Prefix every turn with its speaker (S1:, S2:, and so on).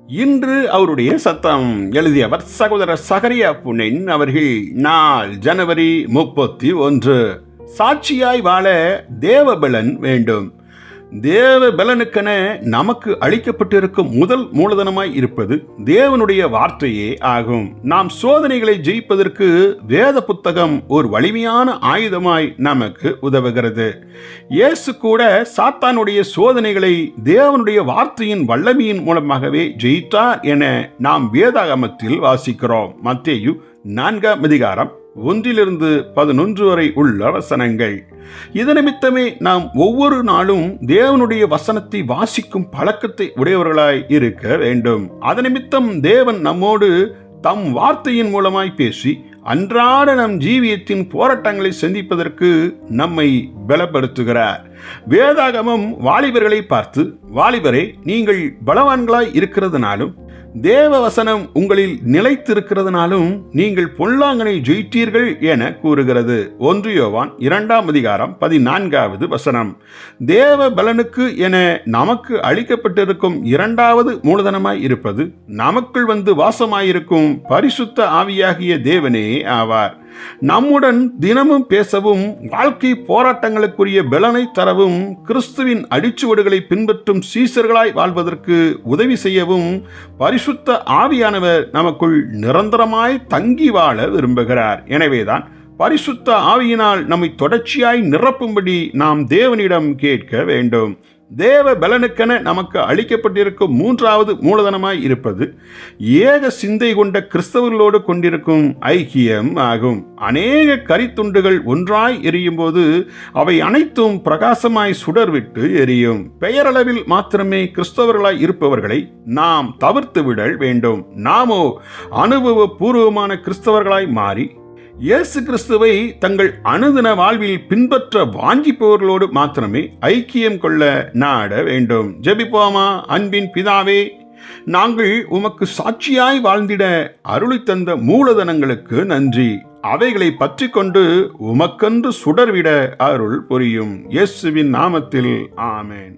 S1: இன்று அவருடைய சத்தம் எழுதியவர் சகோதரர் சகரியா புனேன் அவர்கள். நாள் ஜனவரி 31. சாட்சியாய் வாழ தேவபலன் வேண்டும். தேவபலனுக்கென நமக்கு அளிக்கப்பட்டிருக்கும் முதல் மூலதனமாய் இருப்பது தேவனுடைய வார்த்தையே ஆகும். நாம் சோதனைகளை ஜெயிப்பதற்கு வேத புத்தகம் ஒரு வலிமையான ஆயுதமாய் நமக்கு உதவுகிறது. இயேசு கூட சாத்தானுடைய சோதனைகளை தேவனுடைய வார்த்தையின் வல்லமையின் மூலமாகவே ஜெயித்தார் என நாம் வேதாகமத்தில் வாசிக்கிறோம். மத்தேயு 4:1-11 வரை உள்ள வசனங்கள். இதனிமித்தமே நாம் ஒவ்வொரு நாளும் தேவனுடைய வசனத்தை வாசிக்கும் பழக்கத்தை உடையவர்களாய் இருக்க வேண்டும். அதனிமித்தம் தேவன் நம்மோடு தம் வார்த்தையின் மூலமாய் பேசி அன்றாட நம் ஜீவியத்தின் போராட்டங்களை சந்திப்பதற்கு நம்மை பலப்படுத்துகிறார். வேதாகமம் வாலிபர்களை பார்த்து, வாலிபரே, நீங்கள் பலவான்களாய் இருக்கிறதுனாலும் தேவ வசனம் உங்களில் நிலைத்திருக்கிறதுனாலும் நீங்கள் பொல்லாங்கனை ஜெயித்தீர்கள் என கூறுகிறது. 1 யோவான் 2:14 தேவ பலனுக்கு என நமக்கு அளிக்கப்பட்டிருக்கும் இரண்டாவது மூலதனமாய் இருப்பது நமக்குள் வந்து வாசமாயிருக்கும் பரிசுத்த ஆவியாகிய தேவனே ஆவார். நம்முடன் தினமும் பேசவும், வாழ்க்கை போராட்டங்களுக்குரிய பலனை தரவும், கிறிஸ்துவின் அடிச்சுவடுகளை பின்பற்றும் சீசர்களாய் வாழ்வதற்கு உதவி செய்யவும் பரிசுத்த ஆவியானவர் நமக்குள் நிரந்தரமாய் தங்கி வாழ விரும்புகிறார். எனவேதான் பரிசுத்த ஆவியினால் நம்மை தொடர்ச்சியாய் நிரப்பும்படி நாம் தேவனிடம் கேட்க வேண்டும். தேவ பலனுக்கென நமக்கு அளிக்கப்பட்டிருக்கும் மூன்றாவது மூலதனமாய் இருப்பது ஏக சிந்தை கொண்ட கிறிஸ்தவர்களோடு கொண்டிருக்கும் ஐக்கியம் ஆகும். அநேக கரித்துண்டுகள் ஒன்றாய் எரியும் போது அவை அனைத்தும் பிரகாசமாய் சுடர்விட்டு எரியும். பெயரளவில் மாத்திரமே கிறிஸ்தவர்களாய் இருப்பவர்களை நாம் தவிர்த்து விடல் வேண்டும். நாமோ அனுபவபூர்வமான கிறிஸ்தவர்களாய் மாறி இயேசு கிறிஸ்துவை தங்கள் அனுதின வாழ்வில் பின்பற்ற வாஞ்சிப்பவர்களோடு மாத்திரமே ஐக்கியம் கொள்ள நாட வேண்டும். ஜெபிப்போமா. அன்பின் பிதாவே, நாங்கள் உமக்கு சாட்சியாய் வாழ்ந்திட அருளி தந்த மூலதனங்களுக்கு நன்றி. அவைகளை பற்றி கொண்டு உமக்கென்று சுடர்விட அருள் புரியும். இயேசுவின் நாமத்தில் ஆமென்.